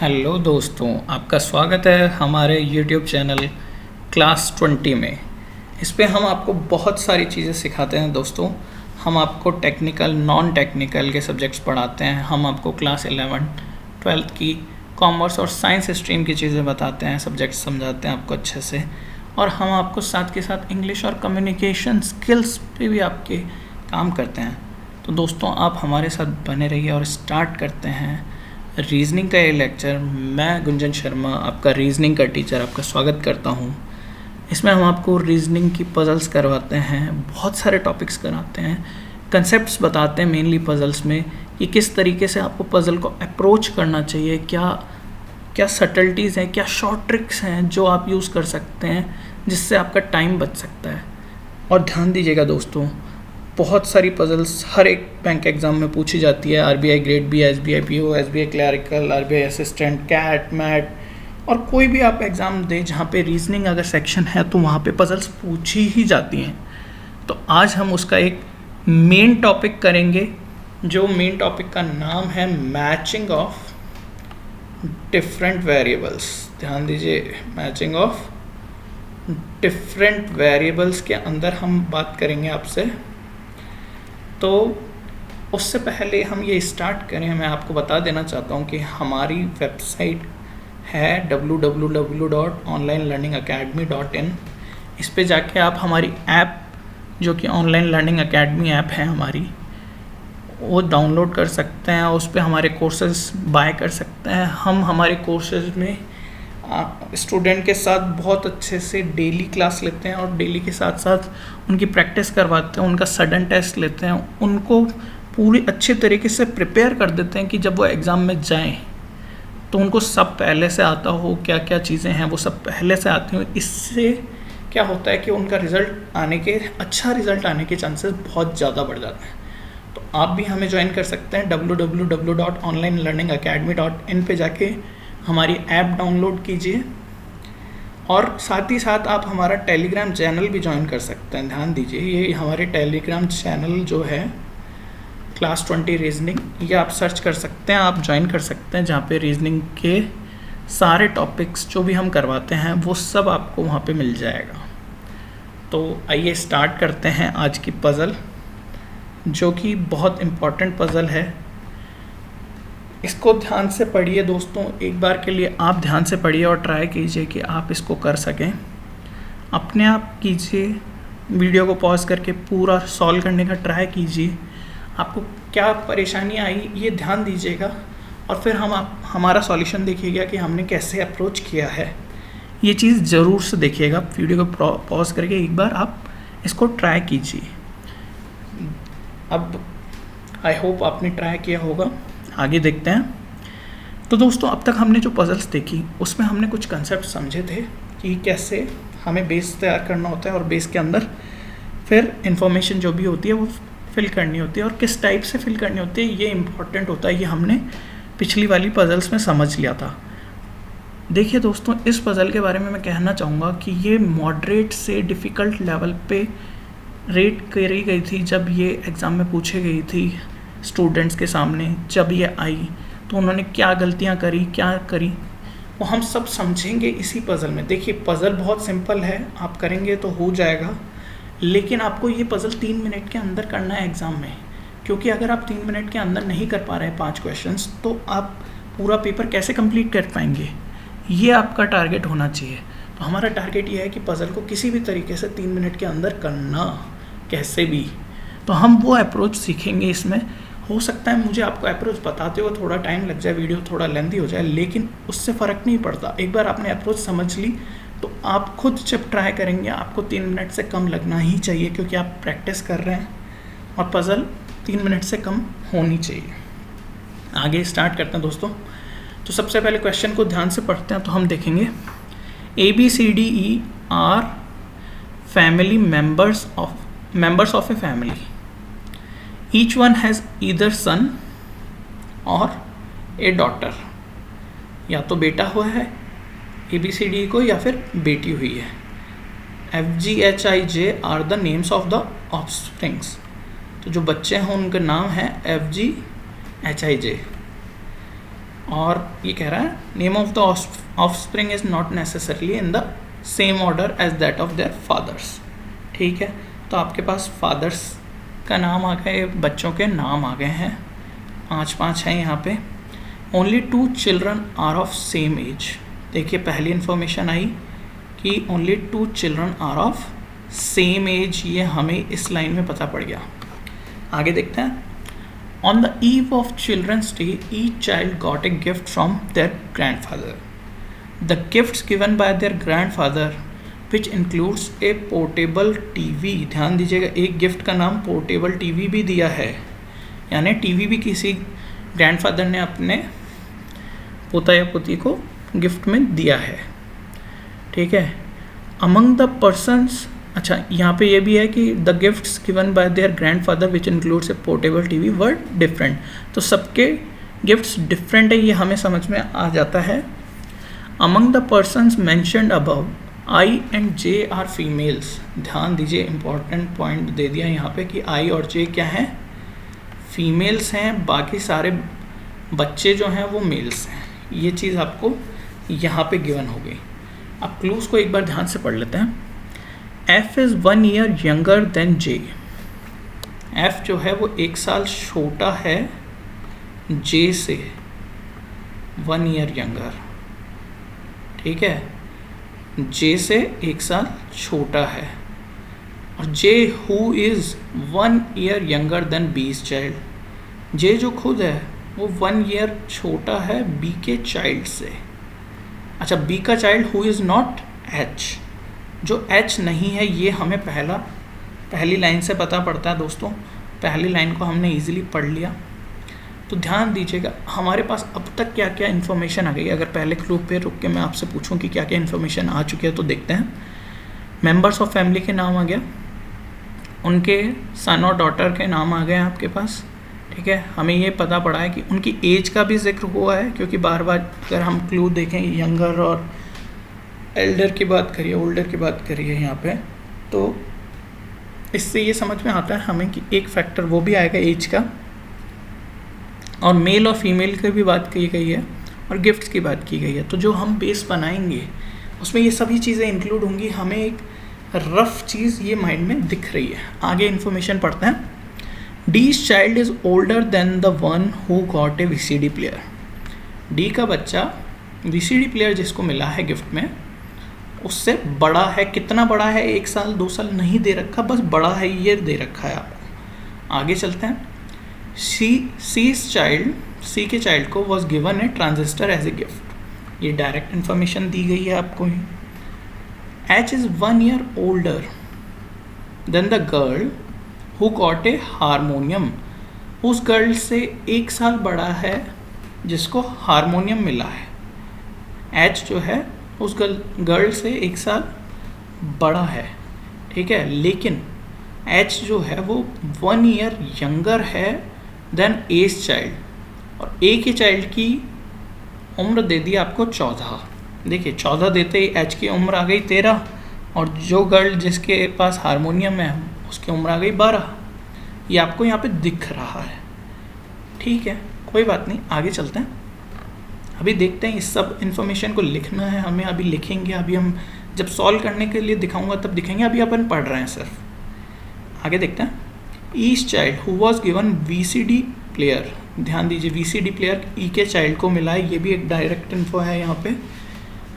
Hello दोस्तों, आपका स्वागत है हमारे YouTube चैनल क्लास 20 में। इस पे हम आपको बहुत सारी चीज़ें सिखाते हैं दोस्तों। हम आपको टेक्निकल नॉन टेक्निकल के सब्जेक्ट्स पढ़ाते हैं। हम आपको क्लास 11 12th की कॉमर्स और साइंस स्ट्रीम की चीज़ें बताते हैं, सब्जेक्ट्स समझाते हैं आपको अच्छे से। और हम आपको साथ के साथ इंग्लिश और कम्युनिकेशन स्किल्स पे भी आपके काम करते हैं। तो दोस्तों, आप हमारे साथ बने रहिए और स्टार्ट करते हैं रीजनिंग का ये लेक्चर। मैं गुंजन शर्मा, आपका रीजनिंग का टीचर, आपका स्वागत करता हूँ। इसमें हम आपको रीजनिंग की पजल्स करवाते हैं, बहुत सारे टॉपिक्स कराते हैं, कंसेप्ट्स बताते हैं मेनली पजल्स में कि किस तरीके से आपको पजल को अप्रोच करना चाहिए, क्या क्या सटल्टीज़ हैं, क्या शॉर्ट ट्रिक्स हैं जो आप यूज़ कर सकते हैं जिससे आपका टाइम बच सकता है। और ध्यान दीजिएगा दोस्तों, बहुत सारी पजल्स हर एक बैंक एग्ज़ाम में पूछी जाती है। RBI grade B, SBI PO, SBI clerical, RBI assistant, CAT, MAT, और कोई भी आप एग्ज़ाम दें जहाँ पे रीजनिंग अगर सेक्शन है तो वहाँ पे पजल्स पूछी ही जाती हैं। तो आज हम उसका एक मेन टॉपिक करेंगे, जो मेन टॉपिक का नाम है मैचिंग ऑफ डिफरेंट वेरिएबल्स। ध्यान दीजिए, मैचिंग ऑफ डिफरेंट वेरिएबल्स के अंदर हम बात करेंगे आपसे। तो उससे पहले हम ये स्टार्ट करें, मैं आपको बता देना चाहता हूँ कि हमारी वेबसाइट है www.onlinelearningacademy.in। इस पे जाके आप हमारी ऐप, जो कि ऑनलाइन लर्निंग एकेडमी ऐप है हमारी, वो डाउनलोड कर सकते हैं। उस पे हमारे कोर्सेज बाय कर सकते हैं। हम हमारे कोर्सेज में स्टूडेंट के साथ बहुत अच्छे से डेली क्लास लेते हैं और डेली के साथ साथ उनकी प्रैक्टिस करवाते हैं, उनका सडन टेस्ट लेते हैं, उनको पूरी अच्छे तरीके से प्रिपेयर कर देते हैं कि जब वो एग्ज़ाम में जाएं तो उनको सब पहले से आता हो, क्या क्या चीज़ें हैं वो सब पहले से आती हो। इससे क्या होता है कि उनका अच्छा रिज़ल्ट आने के चांसेस बहुत ज़्यादा बढ़ जाते हैं। तो आप भी हमें ज्वाइन कर सकते हैं www.onlinelearningacademy.in पे जाके हमारी ऐप डाउनलोड कीजिए। और साथ ही साथ आप हमारा टेलीग्राम चैनल भी ज्वाइन कर सकते हैं। ध्यान दीजिए, ये हमारे टेलीग्राम चैनल जो है क्लास 20 रीजनिंग, ये आप सर्च कर सकते हैं, आप ज्वाइन कर सकते हैं, जहाँ पे रीजनिंग के सारे टॉपिक्स जो भी हम करवाते हैं वो सब आपको वहाँ पे मिल जाएगा। तो आइए स्टार्ट करते हैं आज की पज़ल, जो कि बहुत इम्पॉर्टेंट पज़ल है। इसको ध्यान से पढ़िए दोस्तों, एक बार के लिए आप ध्यान से पढ़िए और ट्राई कीजिए कि आप इसको कर सकें। अपने आप कीजिए, वीडियो को पॉज करके पूरा सॉल्व करने का ट्राई कीजिए। आपको क्या परेशानी आई ये ध्यान दीजिएगा और फिर हमारा सॉल्यूशन देखिएगा कि हमने कैसे अप्रोच किया है। ये चीज़ ज़रूर से देखिएगा, वीडियो को पॉज करके एक बार आप इसको ट्राई कीजिए। अब आई होप आपने ट्राई किया होगा। आगे देखते हैं। तो दोस्तों, अब तक हमने जो पजल्स देखी उसमें हमने कुछ कंसेप्ट समझे थे कि कैसे हमें बेस तैयार करना होता है और बेस के अंदर फिर इंफॉर्मेशन जो भी होती है वो फिल करनी होती है और किस टाइप से फिल करनी होती है, ये इम्पॉर्टेंट होता है। ये हमने पिछली वाली पजल्स में समझ लिया था। देखिए दोस्तों, इस पजल के बारे में मैं कहना चाहूँगा कि ये मॉडरेट से डिफ़िकल्ट लेवल पे रेट करी गई थी। जब ये एग्ज़ाम में पूछी गई थी स्टूडेंट्स के सामने, जब ये आई तो उन्होंने क्या गलतियां करी, क्या करी, वो हम सब समझेंगे इसी पज़ल में। देखिए, पज़ल बहुत सिंपल है, आप करेंगे तो हो जाएगा, लेकिन आपको ये पज़ल 3 मिनट के अंदर करना है एग्ज़ाम में। क्योंकि अगर आप 3 मिनट के अंदर नहीं कर पा रहे हैं 5 क्वेश्चंस, तो आप पूरा पेपर कैसे कंप्लीट कर पाएंगे, ये आपका टारगेट होना चाहिए। तो हमारा टारगेट ये है कि पज़ल को किसी भी तरीके से 3 मिनट के अंदर करना, कैसे भी। तो हम वो अप्रोच सीखेंगे इसमें। हो सकता है मुझे आपको अप्रोच बताते हुए थोड़ा टाइम लग जाए, वीडियो थोड़ा लेंथी हो जाए, लेकिन उससे फ़र्क नहीं पड़ता। एक बार आपने अप्रोच समझ ली तो आप खुद जब ट्राई करेंगे आपको 3 मिनट से कम लगना ही चाहिए, क्योंकि आप प्रैक्टिस कर रहे हैं और पज़ल 3 मिनट से कम होनी चाहिए। आगे स्टार्ट करते हैं दोस्तों। तो सबसे पहले क्वेश्चन को ध्यान से पढ़ते हैं। तो हम देखेंगे ABCDE are family members of a family. Each one has either son or a daughter। या तो बेटा हुआ है ABCD को या फिर बेटी हुई है। FGHIJ are the names of the offsprings. तो जो बच्चे हैं उनका नाम है FGHIJ। और ये कह रहा है name of the offspring is not necessarily in the same order as that of their fathers. ठीक है, तो आपके पास फादर्स का नाम आ गए, बच्चों के नाम आ गए हैं, 5 हैं यहाँ पे। Only 2 children are of same age. देखिए पहली इन्फॉर्मेशन आई कि only 2 children are of same age, ये हमें इस लाइन में पता पड़ गया। आगे देखते हैं। On the eve of children's day each child got a gift from their grandfather. The gifts given by their grandfather which includes a portable TV. ध्यान दीजिएगा, एक गिफ्ट का नाम पोर्टेबल टीवी भी दिया है, यानी टीवी भी किसी ग्रैंडफादर ने अपने पोता या पोती को गिफ्ट में दिया है। ठीक है, अमंग द पर्सनस, अच्छा यहाँ पे ये भी है कि the gifts given by their grandfather which includes a portable TV were different. तो सबके गिफ्ट्स डिफरेंट है, ये हमें समझ में आ जाता है। Among the persons mentioned above I and J are females. ध्यान दीजिए, इंपॉर्टेंट पॉइंट दे दिया यहाँ पे कि आई और जे क्या हैं, फीमेल्स हैं, बाकी सारे बच्चे जो हैं वो मेल्स हैं। ये चीज़ आपको यहाँ पे गिवन हो गई। अब क्लूज को एक बार ध्यान से पढ़ लेते हैं। F is 1 year younger than J। F जो है वो 1 साल छोटा है J से, 1 ईयर यंगर। ठीक है, J से 1 साल छोटा है। और J who is 1 year younger than B's child. J जो खुद है वो 1 ईयर छोटा है B के चाइल्ड से। अच्छा, B का child who is not H, जो H नहीं है, ये हमें पहली लाइन से पता पड़ता है दोस्तों। पहली लाइन को हमने इजीली पढ़ लिया। तो ध्यान दीजिएगा हमारे पास अब तक क्या क्या इन्फॉर्मेशन आ गई। अगर पहले क्लू पे रुक के मैं आपसे पूछूं कि क्या क्या इन्फॉर्मेशन आ चुकी है तो देखते हैं। मेंबर्स ऑफ फैमिली के नाम आ गया, उनके सन और डॉटर के नाम आ गए आपके पास। ठीक है, हमें ये पता पड़ा है कि उनकी एज का भी जिक्र हुआ है, क्योंकि बार बार अगर हम क्लू देखें यंगर और एल्डर की बात करिए, ओल्डर की बात करिए यहाँ पे, तो इससे ये समझ में आता है हमें कि एक फैक्टर वो भी आएगा एज का। और मेल और फीमेल की भी बात की गई है और गिफ्ट्स की बात की गई है। तो जो हम बेस बनाएंगे उसमें ये सभी चीज़ें इंक्लूड होंगी। हमें एक रफ चीज़ ये माइंड में दिख रही है। आगे इन्फॉर्मेशन पढ़ते हैं। D's child is older than the one who got a VCD player. D का बच्चा VCD प्लेयर जिसको मिला है गिफ्ट में, उससे बड़ा है। कितना बड़ा है? 1 साल 2 साल नहीं दे रखा, बस बड़ा है ये दे रखा है आपको। आगे चलते हैं। सी के चाइल्ड को was given a transistor as a gift. ये डायरेक्ट इन्फॉर्मेशन दी गई है आपको ही। H is 1 year older than the girl who got a harmonium. उस गर्ल से 1 साल बड़ा है जिसको हारमोनियम मिला है। H जो है उस गर्ल से 1 साल बड़ा है। ठीक है, लेकिन H जो है वो 1 ईयर यंगर है देन A's चाइल्ड। और A के चाइल्ड की उम्र दे दी आपको 14। देखिए 14 देते ही H की उम्र आ गई 13, और जो गर्ल जिसके पास हारमोनियम है उसकी उम्र आ गई 12। ये आपको यहाँ पे दिख रहा है। ठीक है, कोई बात नहीं, आगे चलते हैं। अभी देखते हैं, इस सब इन्फॉर्मेशन को लिखना है हमें, अभी लिखेंगे। अभी हम जब सॉल्व करने के लिए दिखाऊंगा तब दिखेंगे, अभी अपन पढ़ रहे हैं सिर्फ। आगे देखते हैं। Each child who was given VCD player. ध्यान दीजिए, VCD प्लेयर ई के चाइल्ड को मिला है। ये भी एक डायरेक्ट इन्फो है यहाँ पे,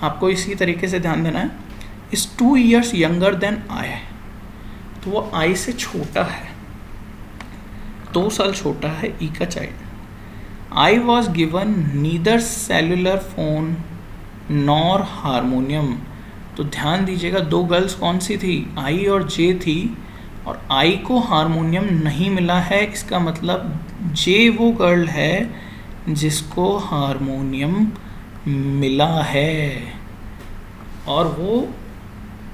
आपको इसी तरीके से ध्यान देना है। Is 2 years younger than I. तो वो आई से छोटा है, 2 साल छोटा है ई का child. I was given neither cellular phone nor harmonium. तो ध्यान दीजिएगा 2 गर्ल्स कौन सी थी? आई और जे थी, और आई को हारमोनियम नहीं मिला है। इसका मतलब जे वो गर्ल है जिसको हारमोनियम मिला है, और वो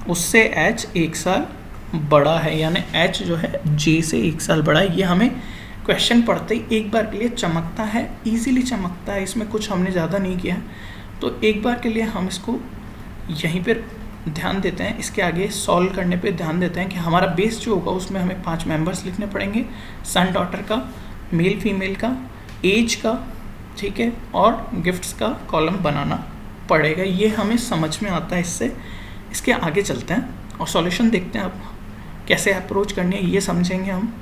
उससे H 1 साल बड़ा है, यानी H जो है J से 1 साल बड़ा है। ये हमें क्वेश्चन पढ़ते ही एक बार के लिए चमकता है, इजीली चमकता है, इसमें कुछ हमने ज़्यादा नहीं किया है। तो एक बार के लिए हम इसको यहीं पर ध्यान देते हैं, इसके आगे सॉल्व करने पे ध्यान देते हैं कि हमारा बेस जो होगा उसमें हमें 5 मेंबर्स लिखने पड़ेंगे। सन डॉटर का, मेल फीमेल का, एज का, ठीक है, और गिफ्ट्स का कॉलम बनाना पड़ेगा। ये हमें समझ में आता है इससे। इसके आगे चलते हैं और सॉल्यूशन देखते हैं अब कैसे अप्रोच करनी है, ये समझेंगे हम।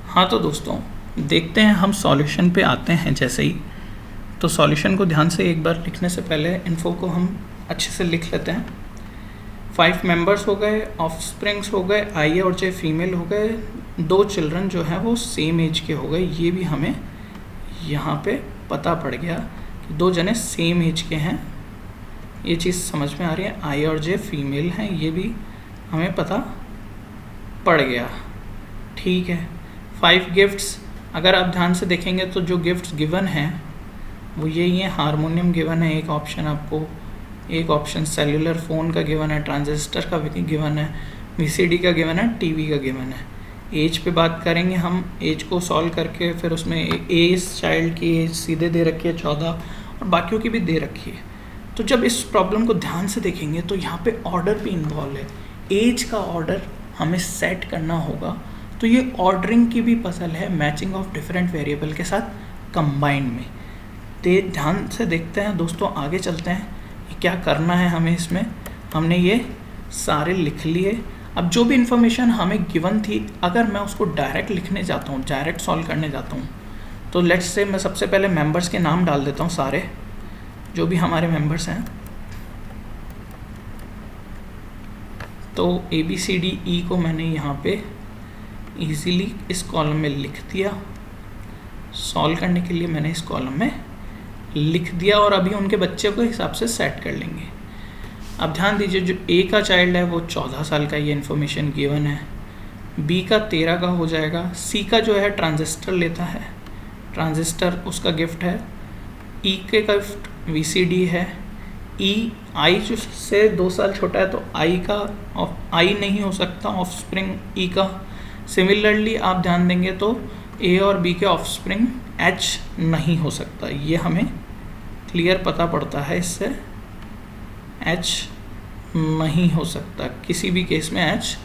हाँ तो दोस्तों देखते हैं, हम सॉल्यूशन पे आते हैं जैसे ही। तो सॉल्यूशन को ध्यान से एक बार लिखने से पहले इन्फो को हम अच्छे से लिख लेते हैं। 5 मेंबर्स हो गए, ऑफस्प्रिंग्स हो गए, आई और जे फीमेल हो गए, 2 चिल्ड्रन जो हैं वो सेम एज के हो गए। ये भी हमें यहाँ पे पता पड़ गया कि 2 जने सेम एज के हैं, ये चीज़ समझ में आ रही है। आई और जे फीमेल हैं, ये भी हमें पता पड़ गया, ठीक है। 5 गिफ्ट्स, अगर आप ध्यान से देखेंगे तो जो गिफ्ट्स गिवन हैं वो यही है। हारमोनियम गिवन है एक ऑप्शन आपको, एक ऑप्शन सेल्यूलर फ़ोन का गिवन है, ट्रांजिस्टर का गिवन है, वीसीडी का गिवन है, टीवी का गिवन है। एज पे बात करेंगे हम, एज को सॉल्व करके फिर उसमें एज चाइल्ड की एज सीधे दे रखी है 14 और बाकियों की भी दे रखी है। तो जब इस प्रॉब्लम को ध्यान से देखेंगे तो यहाँ पे ऑर्डर भी इन्वॉल्व है, एज का ऑर्डर हमें सेट करना होगा। तो ये ऑर्डरिंग की भी पजल है, मैचिंग ऑफ डिफरेंट वेरिएबल के साथ कंबाइंड में। ध्यान से देखते हैं दोस्तों, आगे चलते हैं क्या करना है हमें। इसमें हमने ये सारे लिख लिए। अब जो भी इंफॉर्मेशन हमें गिवन थी, अगर मैं उसको डायरेक्ट लिखने जाता हूँ, डायरेक्ट सॉल्व करने जाता हूँ, तो लेट्स से मैं सबसे पहले मेंबर्स के नाम डाल देता हूँ, सारे जो भी हमारे मेंबर्स हैं। तो ABCDE को मैंने यहाँ पे इजीली इस कॉलम में लिख दिया। सॉल्व करने के लिए मैंने इस कॉलम में लिख दिया और अभी उनके बच्चे को हिसाब से सेट कर लेंगे। अब ध्यान दीजिए, जो A का चाइल्ड है वो 14 साल का, ये इन्फॉर्मेशन गिवन है। B का 13 का हो जाएगा। C का जो है ट्रांजिस्टर लेता है, ट्रांजिस्टर उसका गिफ्ट है। E के गिफ्ट VCD है। I से 2 साल छोटा है तो I नहीं हो सकता, ऑफस्प्रिंग E का। सिमिलरली आप ध्यान देंगे तो A और B के ऑफस्प्रिंग H नहीं हो सकता, ये हमें क्लियर पता पड़ता है इससे। H नहीं हो सकता, किसी भी केस में H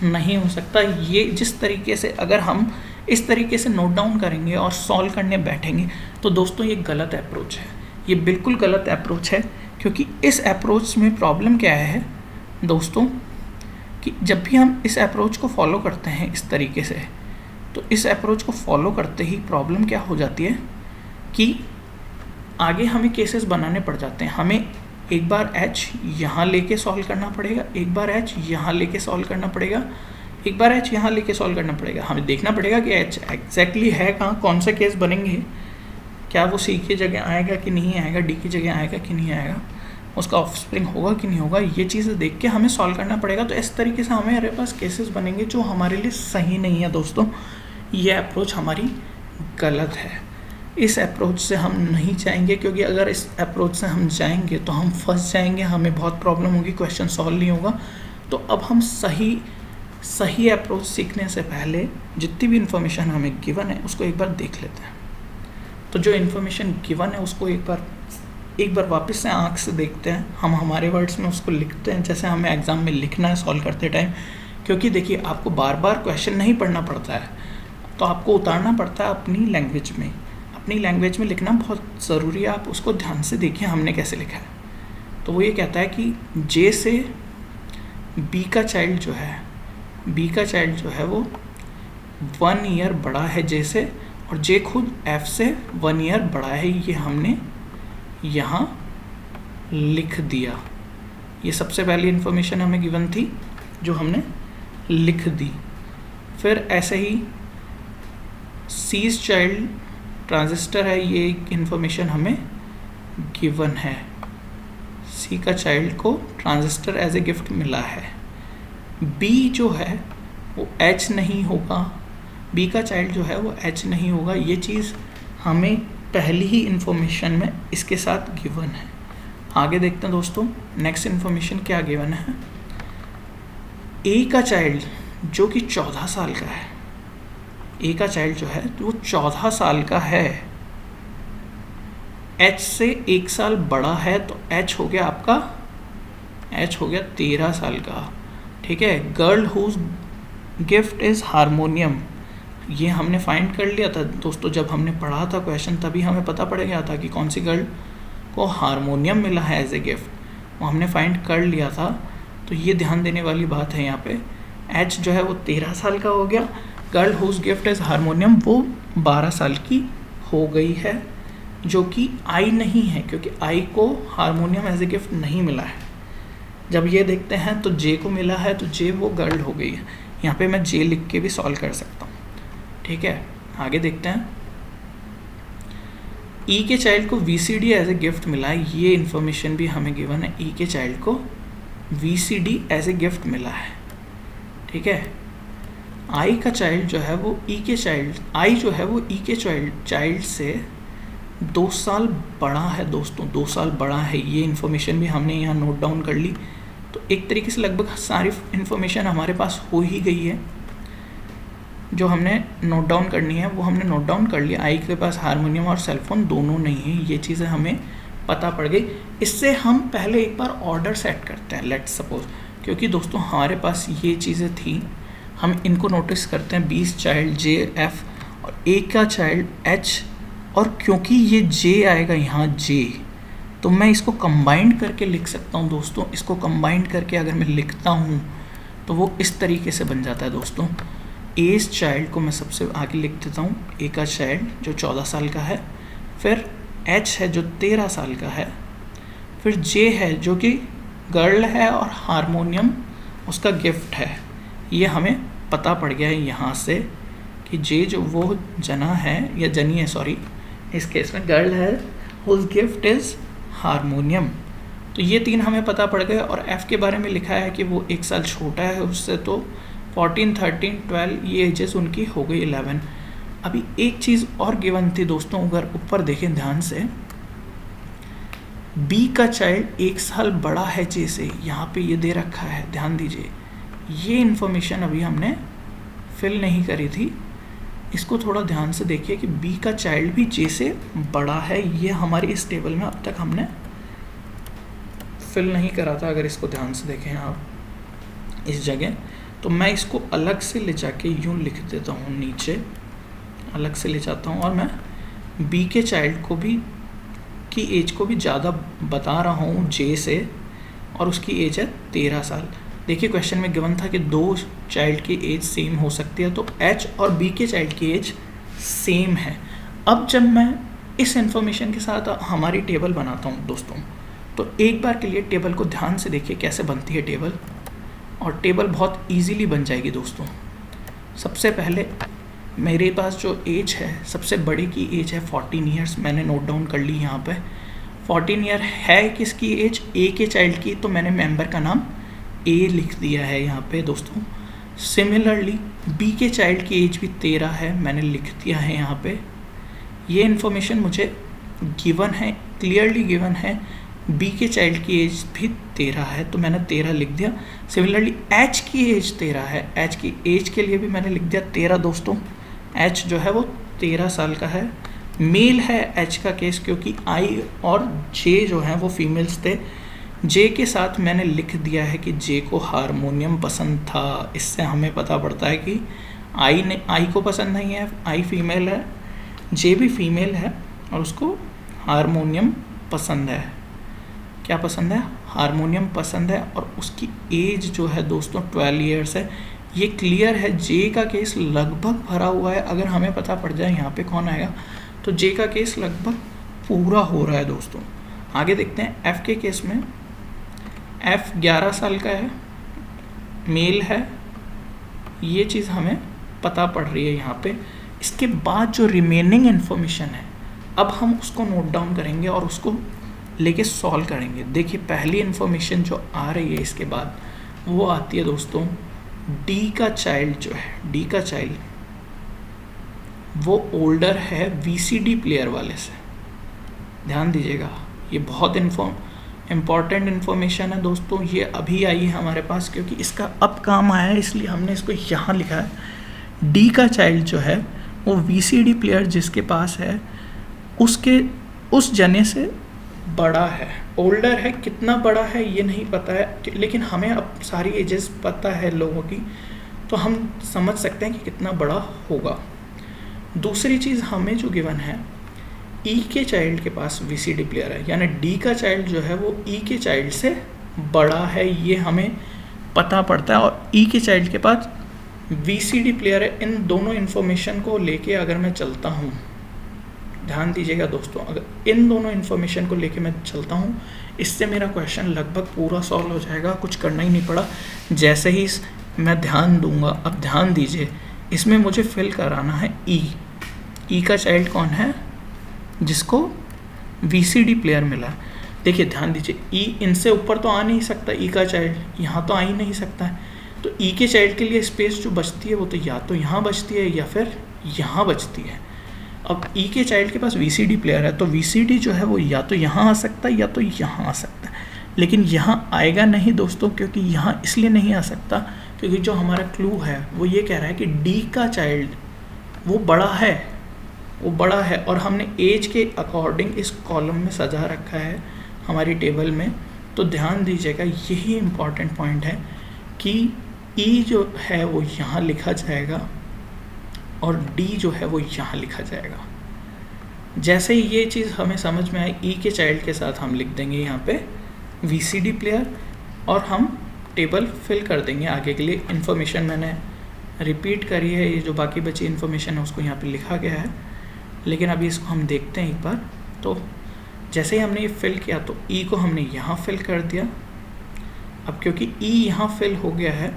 नहीं हो सकता। ये जिस तरीके से अगर हम इस तरीके से नोट डाउन करेंगे और सॉल्व करने बैठेंगे तो दोस्तों ये गलत अप्रोच है, ये बिल्कुल गलत अप्रोच है। क्योंकि इस अप्रोच में प्रॉब्लम क्या है दोस्तों, कि जब भी हम इस अप्रोच को फॉलो करते हैं इस तरीके से, तो इस अप्रोच को फॉलो करते ही प्रॉब्लम क्या हो जाती है कि आगे हमें केसेस बनाने पड़ जाते हैं। हमें एक बार H यहाँ लेके सॉल्व करना पड़ेगा, एक बार H यहाँ लेके सॉल्व करना पड़ेगा, एक बार H यहाँ लेके सॉल्व करना पड़ेगा। हमें देखना पड़ेगा कि H एग्जैक्टली है कहाँ, कौन से केस बनेंगे, क्या वो C की जगह आएगा कि नहीं आएगा, D की जगह आएगा कि नहीं आएगा, उसका ऑफस्प्रिंग होगा कि नहीं होगा, ये चीज़ें देख के हमें सॉल्व करना पड़ेगा। तो इस तरीके से हमारे पास केसेस बनेंगे जो हमारे लिए सही नहीं है दोस्तों। ये अप्रोच हमारी गलत है, इस अप्रोच से हम नहीं जाएंगे, क्योंकि अगर इस अप्रोच से हम जाएंगे तो हम फंस जाएंगे, हमें बहुत प्रॉब्लम होगी, क्वेश्चन सॉल्व नहीं होगा। तो अब हम सही अप्रोच सीखने से पहले जितनी भी इन्फॉर्मेशन हमें गिवन है उसको एक बार देख लेते हैं। तो जो इन्फॉर्मेशन गिवन है उसको एक बार वापस से आँख से देखते हैं, हम हमारे वर्ड्स में उसको लिखते हैं जैसे हमें एग्ज़ाम में लिखना है सॉल्व करते टाइम। क्योंकि देखिए आपको बार बार क्वेश्चन नहीं पढ़ना पड़ता है, तो आपको उतारना पड़ता है अपनी लैंग्वेज में। अपनी लैंग्वेज में लिखना बहुत ज़रूरी है, आप उसको ध्यान से देखिए हमने कैसे लिखा है। तो वो ये कहता है कि J से B का चाइल्ड जो है वो 1 ईयर बड़ा है J से, और J खुद F से 1 ईयर बड़ा है। ये हमने यहाँ लिख दिया। ये सबसे पहली इन्फॉर्मेशन हमें गिवन थी जो हमने लिख दी। फिर ऐसे ही C's चाइल्ड ट्रांजिस्टर है, ये इन्फॉर्मेशन हमें गिवन है। C का चाइल्ड को ट्रांजिस्टर एज ए गिफ्ट मिला है। B जो है वो H नहीं होगा, B का चाइल्ड जो है वो H नहीं होगा। ये चीज़ हमें पहली ही इन्फॉर्मेशन में इसके साथ गिवन है। आगे देखते हैं दोस्तों, नेक्स्ट इन्फॉर्मेशन क्या गिवन है। A का चाइल्ड जो कि 14 साल का है, A का चाइल्ड जो है वो 14 साल का है, H से 1 साल बड़ा है, तो H हो गया 13 साल का। ठीक है। Girl whose gift is harmonium, ये हमने फाइंड कर लिया था दोस्तों, जब हमने पढ़ा था क्वेश्चन तभी हमें पता पड़ गया था कि कौन सी गर्ल को हारमोनियम मिला है एज ए गिफ्ट, वो हमने फाइंड कर लिया था। तो ये ध्यान देने वाली बात है यहाँ पे। एच जो है वो 13 साल का हो गया, girl whose gift is harmonium वो 12 साल की हो गई है, जो कि आई नहीं है क्योंकि आई को हारमोनियम एज ए गिफ्ट नहीं मिला है। जब ये देखते हैं तो जे को मिला है, तो जे वो गर्ल हो गई है। यहाँ पे मैं जे लिख के भी सॉल्व कर सकता हूँ, ठीक है। आगे देखते हैं, ई के चाइल्ड को VCD एज ए गिफ्ट मिला है, ये इन्फॉर्मेशन भी हमें गिवन है। ई के चाइल्ड को VCD एज ए गिफ्ट मिला है, ठीक है। आई का चाइल्ड जो है वो ई के चाइल्ड, आई जो है वो ई के चाइल्ड से 2 साल बड़ा है दोस्तों, 2 साल बड़ा है। ये इन्फॉर्मेशन भी हमने यहाँ नोट डाउन कर ली। तो एक तरीके से लगभग सारी इन्फॉर्मेशन हमारे पास हो ही गई है। जो हमने नोट डाउन करनी है वो हमने नोट डाउन कर लिया। आई के पास हारमोनियम और सेलफोन दोनों नहीं है, ये चीज़ें हमें पता पड़ गई। इससे हम पहले एक बार ऑर्डर सेट करते हैं, लेट्स सपोज, क्योंकि दोस्तों हमारे पास ये चीज़ें थी, हम इनको नोटिस करते हैं। 20 चाइल्ड JF और ए का चाइल्ड H, और क्योंकि ये J आएगा यहाँ J, तो मैं इसको कंबाइंड करके लिख सकता हूँ दोस्तों। इसको कंबाइंड करके अगर मैं लिखता हूँ तो वो इस तरीके से बन जाता है दोस्तों। एज चाइल्ड को मैं सबसे आगे लिख देता हूँ, ए का चाइल्ड जो 14 साल का है, फिर H है जो 13 साल का है, फिर J है जो कि गर्ल है और हारमोनियम उसका गिफ्ट है। ये हमें पता पड़ गया है यहाँ से कि J जो वो जना है या जनी है, सॉरी, इस केस में गर्ल है हुज गिफ्ट इज़ हारमोनियम। तो ये 3 हमें पता पड़ गए। और F के बारे में लिखा है कि वो 1 साल छोटा है उससे, तो 14, 13, 12 ये एजेस उनकी हो गई 11। अभी एक चीज़ और गिवन थी दोस्तों, अगर ऊपर देखें ध्यान से, B का चाइल्ड 1 साल बड़ा है J से, यहाँ पे ये दे रखा है, ध्यान दीजिए। ये इन्फॉर्मेशन अभी हमने फिल नहीं करी थी, इसको थोड़ा ध्यान से देखिए कि B का चाइल्ड भी J से बड़ा है। ये हमारी इस टेबल में अब तक हमने फिल नहीं करा था। अगर इसको ध्यान से देखें आप इस जगह, तो मैं इसको अलग से ले जाके यूँ लिख देता हूँ, नीचे अलग से ले जाता हूँ, और मैं B के चाइल्ड को भी की एज को भी ज़्यादा बता रहा हूँ J से, और उसकी एज है 13 साल। देखिए क्वेश्चन में गिवन था कि 2 चाइल्ड की एज सेम हो सकती है, तो H और B के चाइल्ड की एज सेम है। अब जब मैं इस इंफॉर्मेशन के साथ हमारी टेबल बनाता हूँ दोस्तों, तो एक बार के लिए टेबल को ध्यान से देखिए कैसे बनती है टेबल, और टेबल बहुत इजीली बन जाएगी दोस्तों। सबसे पहले मेरे पास जो एज है, सबसे बड़े की एज है 14 ईयर्स, मैंने नोट डाउन कर ली यहाँ पे। 14 ईयर है किसकी एज? ए के चाइल्ड की, तो मैंने मेंबर का नाम ए लिख दिया है यहाँ पे दोस्तों। सिमिलरली बी के चाइल्ड की एज भी 13 है, मैंने लिख दिया है यहाँ पे। ये इन्फॉर्मेशन मुझे गिवन है, क्लियरली गिवन है। बी के चाइल्ड की एज भी 13 है, तो मैंने 13 लिख दिया। सिमिलरली एच की एज 13 है, एच की एज के लिए भी मैंने लिख दिया 13 दोस्तों। एच जो है वो 13 साल का है, मेल है एच का केस, क्योंकि आई और जे जो हैं वो फीमेल्स थे। जे के साथ मैंने लिख दिया है कि जे को हारमोनियम पसंद था। इससे हमें पता पड़ता है कि आई को पसंद नहीं है, आई फीमेल है, जे भी फीमेल है और उसको हारमोनियम पसंद है। क्या पसंद है? हारमोनियम पसंद है, और उसकी एज जो है दोस्तों 12 ईयर्स है। ये क्लियर है, जे का केस लगभग भरा हुआ है। अगर हमें पता पड़ जाए यहाँ पे कौन आएगा, तो जे का केस लगभग पूरा हो रहा है दोस्तों। आगे देखते हैं एफ़ के केस में। एफ़ 11 साल का है, मेल है, ये चीज़ हमें पता पड़ रही है यहाँ पे। इसके बाद जो रिमेनिंग इन्फॉर्मेशन है, अब हम उसको नोट डाउन करेंगे और उसको लेके सॉल्व करेंगे। देखिए पहली इन्फॉर्मेशन जो आ रही है इसके बाद, वो आती है दोस्तों डी का चाइल्ड जो है, डी का चाइल्ड वो ओल्डर है वीसीडी प्लेयर वाले से। ध्यान दीजिएगा, ये बहुत इम्पॉर्टेंट इन्फॉर्मेशन है दोस्तों। ये अभी आई है हमारे पास क्योंकि इसका अब काम आया है, इसलिए हमने इसको यहाँ लिखा है। डी का चाइल्ड जो है वो वीसीडी प्लेयर जिसके पास है उसके उस जने से बड़ा है, ओल्डर है। कितना बड़ा है ये नहीं पता है, लेकिन हमें अब सारी एजेस पता है लोगों की, तो हम समझ सकते हैं कि कितना बड़ा होगा। दूसरी चीज़ हमें जो गिवन है, ई के चाइल्ड के पास वीसीडी प्लेयर है, यानी डी का चाइल्ड जो है वो ई के चाइल्ड से बड़ा है, ये हमें पता पड़ता है। और ई के चाइल्ड के पास वीसीडी प्लेयर है। इन दोनों इन्फॉर्मेशन को लेके अगर मैं चलता हूँ, ध्यान दीजिएगा दोस्तों, अगर इन दोनों इन्फॉर्मेशन को लेके मैं चलता हूँ, इससे मेरा क्वेश्चन लगभग पूरा सॉल्व हो जाएगा, कुछ करना ही नहीं पड़ा। जैसे ही मैं ध्यान दूंगा, अब ध्यान दीजिए, इसमें मुझे फिल कराना है ई का चाइल्ड कौन है, जिसको वीसीडी प्लेयर मिला। देखिए ध्यान दीजिए, ई इनसे ऊपर तो आ नहीं सकता, ई का चाइल्ड यहाँ तो आ ही नहीं सकता है, तो ई के चाइल्ड के लिए स्पेस जो बचती है वो तो या तो यहाँ बचती है या फिर यहाँ बचती है। अब ई के चाइल्ड के पास वीसीडी प्लेयर है, तो वीसीडी जो है वो या तो यहाँ आ सकता है या तो यहाँ आ सकता है, लेकिन यहाँ आएगा नहीं दोस्तों, क्योंकि यहाँ इसलिए नहीं आ सकता क्योंकि जो हमारा क्लू है वो ये कह रहा है कि डी का चाइल्ड वो बड़ा है और हमने एज के अकॉर्डिंग इस कॉलम में सजा रखा है हमारी टेबल में। तो ध्यान दीजिएगा, यही इम्पॉर्टेंट पॉइंट है कि ई जो है वो यहाँ लिखा जाएगा और डी जो है वो यहाँ लिखा जाएगा। जैसे ही ये चीज़ हमें समझ में आई, ई के चाइल्ड के साथ हम लिख देंगे यहाँ पे वीसीडी प्लेयर और हम टेबल फिल कर देंगे। आगे के लिए इन्फॉर्मेशन मैंने रिपीट करी है, ये जो बाकी बची इन्फॉर्मेशन है उसको यहाँ पे लिखा गया है, लेकिन अभी इसको हम देखते हैं एक बार। तो जैसे ही हमने ये फिल किया तो ई को हमने यहाँ फिल कर दिया। अब क्योंकि ई यहाँ फिल हो गया है,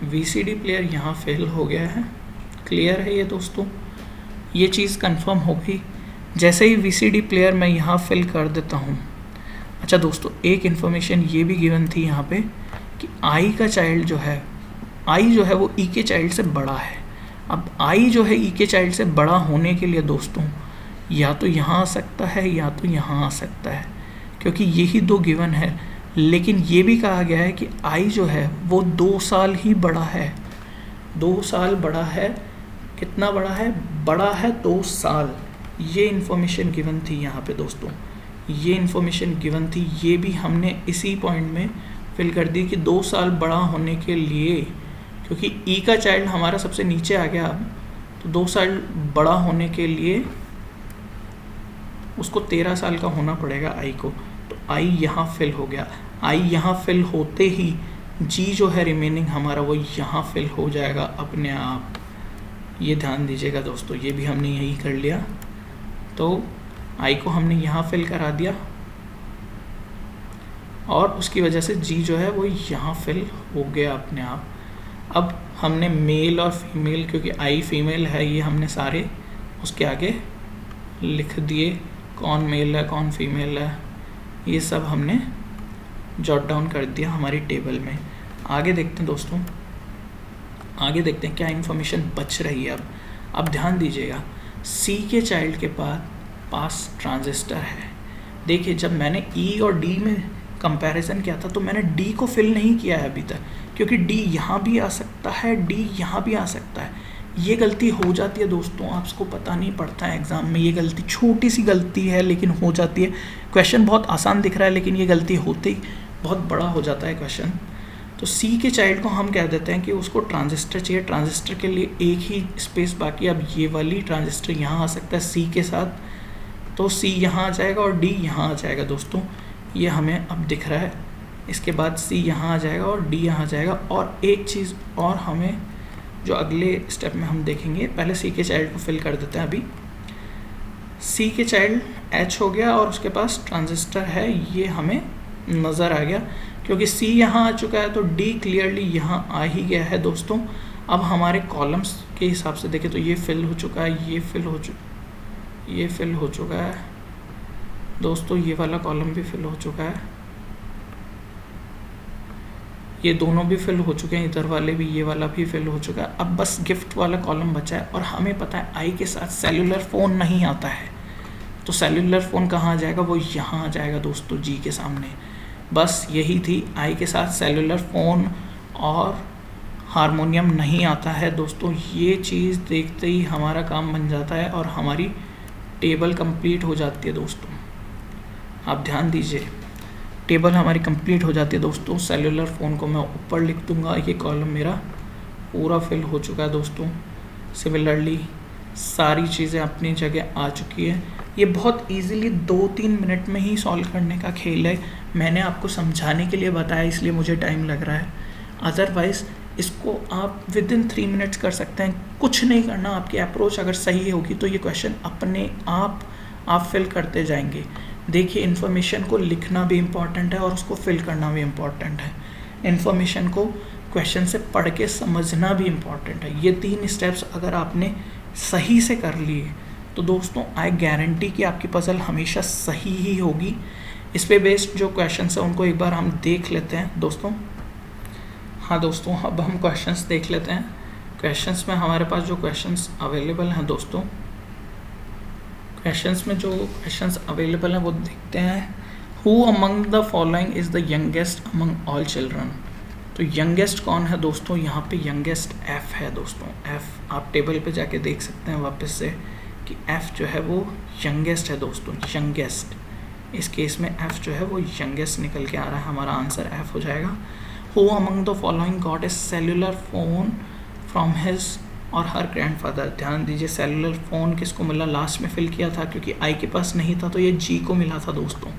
वीसीडी प्लेयर यहाँ फिल हो गया है। क्लियर है ये दोस्तों, ये चीज़ कंफर्म हो गई। जैसे ही वीसीडी प्लेयर मैं यहाँ फिल कर देता हूँ। अच्छा दोस्तों, एक इन्फॉर्मेशन ये भी गिवन थी यहाँ पे कि आई का चाइल्ड जो है, आई जो है वो ई के चाइल्ड से बड़ा है। अब आई जो है ई के चाइल्ड से बड़ा होने के लिए दोस्तों या तो यहाँ आ सकता है या तो यहाँ आ सकता है, क्योंकि यही दो गिवन है। लेकिन ये भी कहा गया है कि आई जो है वो 2 साल ही बड़ा है, 2 साल बड़ा है। कितना बड़ा है? बड़ा है 2 साल। ये इन्फॉर्मेशन गिवन थी यहाँ पे दोस्तों, ये इन्फॉर्मेशन गिवन थी। ये भी हमने इसी पॉइंट में फिल कर दी कि 2 साल बड़ा होने के लिए, क्योंकि ई का चाइल्ड हमारा सबसे नीचे आ गया, अब तो 2 साल बड़ा होने के लिए उसको 13 साल का होना पड़ेगा आई को। तो आई यहाँ फिल हो गया। आई यहाँ फिल होते ही जी जो है रिमेनिंग हमारा वो यहाँ फिल हो जाएगा अपने आप। ये ध्यान दीजिएगा दोस्तों, ये भी हमने यही कर लिया। तो आई को हमने यहाँ फिल करा दिया और उसकी वजह से जी जो है वो यहाँ फिल हो गया अपने आप। अब हमने मेल और फीमेल, क्योंकि आई फीमेल है, ये हमने सारे उसके आगे लिख दिए, कौन मेल है कौन फीमेल है, ये सब हमने जॉट डाउन कर दिया हमारी टेबल में। आगे देखते हैं दोस्तों, आगे देखते हैं क्या इन्फॉर्मेशन बच रही है। अब ध्यान दीजिएगा, सी के चाइल्ड के पास ट्रांजिस्टर है। देखिए जब मैंने ई और डी में कंपैरिजन किया था तो मैंने डी को फिल नहीं किया है अभी तक, क्योंकि डी यहाँ भी आ सकता है, डी यहाँ भी आ सकता है। ये गलती हो जाती है दोस्तों, आपको पता नहीं पड़ता है एग्ज़ाम में। ये गलती छोटी सी गलती है लेकिन हो जाती है। क्वेश्चन बहुत आसान दिख रहा है लेकिन ये गलती होते ही बहुत बड़ा हो जाता है क्वेश्चन। तो सी के चाइल्ड को हम कह देते हैं कि उसको ट्रांजिस्टर चाहिए। ट्रांजिस्टर के लिए एक ही स्पेस बाकी, अब ये वाली ट्रांजिस्टर यहाँ आ सकता है सी के साथ, तो सी यहाँ आ जाएगा और डी यहाँ आ जाएगा दोस्तों। ये हमें अब दिख रहा है। इसके बाद सी यहाँ आ जाएगा और डी यहाँ आ जाएगा। और एक चीज़ और हमें जो अगले स्टेप में हम देखेंगे, पहले सी के चाइल्ड को फिल कर देते हैं। अभी सी के चाइल्ड एच हो गया और उसके पास ट्रांजिस्टर है, ये हमें नज़र आ गया। क्योंकि सी यहाँ आ चुका है तो डी क्लियरली यहाँ आ ही गया है दोस्तों। अब हमारे कॉलम्स के हिसाब से देखें तो ये फिल हो चुका है, ये फिल हो चुका है दोस्तों, ये वाला कॉलम भी फिल हो चुका है, ये दोनों भी फिल हो चुके हैं, इधर वाले भी, ये वाला भी फिल हो चुका है। अब बस गिफ्ट वाला कॉलम बचा है और हमें पता है आई के साथ सेलुलर फ़ोन नहीं आता है, तो सेलुलर फ़ोन कहाँ आ जाएगा? वो यहाँ आ जाएगा दोस्तों जी के सामने। बस यही थी, आई के साथ सेलुलर फ़ोन और हारमोनियम नहीं आता है दोस्तों। ये चीज़ देखते ही हमारा काम बन जाता है और हमारी टेबल कंप्लीट हो जाती है दोस्तों। आप ध्यान दीजिए, टेबल हमारी कंप्लीट हो जाती है दोस्तों। सेलुलर फ़ोन को मैं ऊपर लिख दूंगा, ये कॉलम मेरा पूरा फिल हो चुका है दोस्तों। सिमिलरली सारी चीज़ें अपनी जगह आ चुकी है। ये बहुत इजीली 2-3 मिनट में ही सॉल्व करने का खेल है। मैंने आपको समझाने के लिए बताया इसलिए मुझे टाइम लग रहा है, अदरवाइज़ इसको आप विद इन 3 मिनट्स कर सकते हैं। कुछ नहीं करना, आपकी अप्रोच अगर सही होगी तो ये क्वेश्चन अपने आप फिल करते जाएंगे। देखिए, इन्फॉर्मेशन को लिखना भी इम्पॉर्टेंट है और उसको फिल करना भी इम्पॉर्टेंट है। इन्फॉर्मेशन को क्वेश्चन से पढ़ के समझना भी इम्पॉर्टेंट है। ये 3 स्टेप्स अगर आपने सही से कर लिए तो दोस्तों आई गारंटी कि आपकी पजल हमेशा सही ही होगी। इस पे बेस्ड जो क्वेश्चंस हैं उनको एक बार हम देख लेते हैं दोस्तों। हाँ दोस्तों, अब हम क्वेश्चंस देख लेते हैं। क्वेश्चंस में हमारे पास जो क्वेश्चंस अवेलेबल हैं दोस्तों, क्वेश्चंस में जो क्वेश्चंस अवेलेबल हैं वो देखते हैं। Who among the following is the youngest among all children. तो यंगेस्ट कौन है दोस्तों? यहाँ पे यंगेस्ट एफ है दोस्तों। एफ आप टेबल पे जाके देख सकते हैं वापस से कि एफ जो है वो यंगेस्ट है दोस्तों, यंगेस्ट। इस केस में एफ जो है वो यंगेस्ट निकल के आ रहा है, हमारा आंसर एफ हो जाएगा। Who among the following got a cellular phone from his और हर ग्रैंडफादर। ध्यान दीजिए, सेल्यूलर फ़ोन किसको मिला? लास्ट में फिल किया था क्योंकि आई के पास नहीं था तो ये जी को मिला था दोस्तों।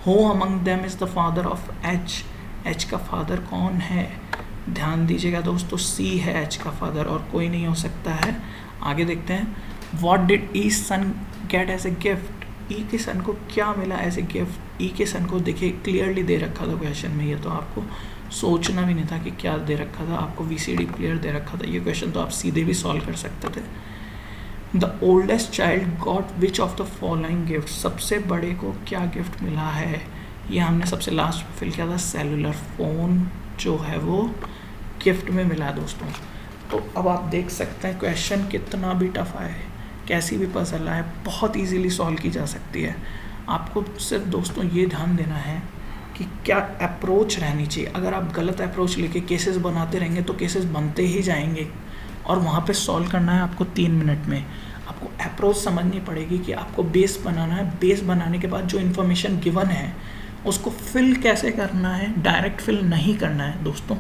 Who among them is the father of H. H का फादर कौन है? ध्यान दीजिएगा दोस्तों, सी है एच का फादर और कोई नहीं हो सकता है। आगे देखते हैं। What did E son get as a gift. E के सन को क्या मिला एज ए गिफ्ट? ई के सन को देखिए क्लियरली दे रखा था क्वेश्चन में, ये तो आपको सोचना भी नहीं था कि क्या दे रखा था, आपको VCD क्लियर दे रखा था। ये क्वेश्चन तो आप सीधे भी सॉल्व कर सकते थे। The oldest child got which of the following gift. सबसे बड़े को क्या गिफ्ट मिला है? ये हमने सबसे लास्ट में फिल किया था, सेलुलर फ़ोन जो है वो गिफ्ट में मिला है दोस्तों। तो अब आप देख सकते हैं क्वेश्चन कितना भी टफ आए, कैसी भी पजल आए, बहुत इजीली सॉल्व की जा सकती है। आपको सिर्फ दोस्तों ये ध्यान देना है कि क्या अप्रोच रहनी चाहिए। अगर आप गलत अप्रोच लेके केसेस बनाते रहेंगे तो केसेस बनते ही जाएंगे और वहाँ पे सॉल्व करना है आपको 3 मिनट में। आपको अप्रोच समझनी पड़ेगी कि आपको बेस बनाना है। बेस बनाने के बाद जो इन्फॉर्मेशन गिवन है उसको फिल कैसे करना है, डायरेक्ट फिल नहीं करना है दोस्तों,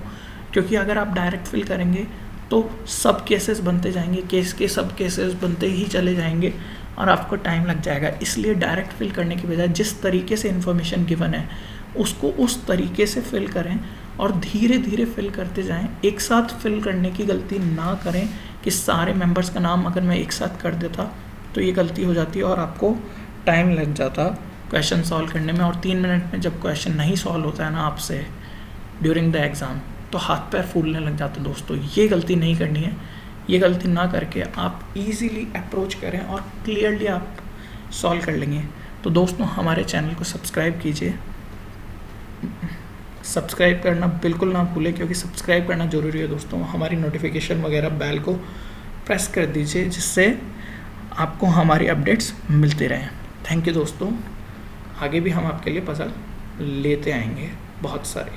क्योंकि अगर आप डायरेक्ट फिल करेंगे तो सब केसेस बनते जाएंगे, केस के सब केसेस बनते ही चले जाएंगे और आपको टाइम लग जाएगा। इसलिए डायरेक्ट फिल करने की बजाय जिस तरीके से इन्फॉर्मेशन गिवन है उसको उस तरीके से फिल करें और धीरे धीरे फिल करते जाएं। एक साथ फिल करने की गलती ना करें कि सारे मेंबर्स का नाम अगर मैं एक साथ कर देता तो ये गलती हो जाती है और आपको टाइम लग जाता क्वेश्चन सॉल्व करने में। और 3 मिनट में जब क्वेश्चन नहीं सॉल्व होता है ना आपसे ड्यूरिंग द एग्ज़ाम तो हाथ पैर फूलने लग जाते दोस्तों। ये गलती नहीं करनी है। ये गलती ना करके आप इजीली अप्रोच करें और क्लियरली आप सॉल्व कर लेंगे। तो दोस्तों हमारे चैनल को सब्सक्राइब कीजिए, सब्सक्राइब करना बिल्कुल ना भूलें क्योंकि सब्सक्राइब करना ज़रूरी है दोस्तों। हमारी नोटिफिकेशन वगैरह बेल को प्रेस कर दीजिए जिससे आपको हमारी अपडेट्स मिलते रहें। थैंक यू दोस्तों। आगे भी हम आपके लिए पजल लेते आएंगे बहुत सारे।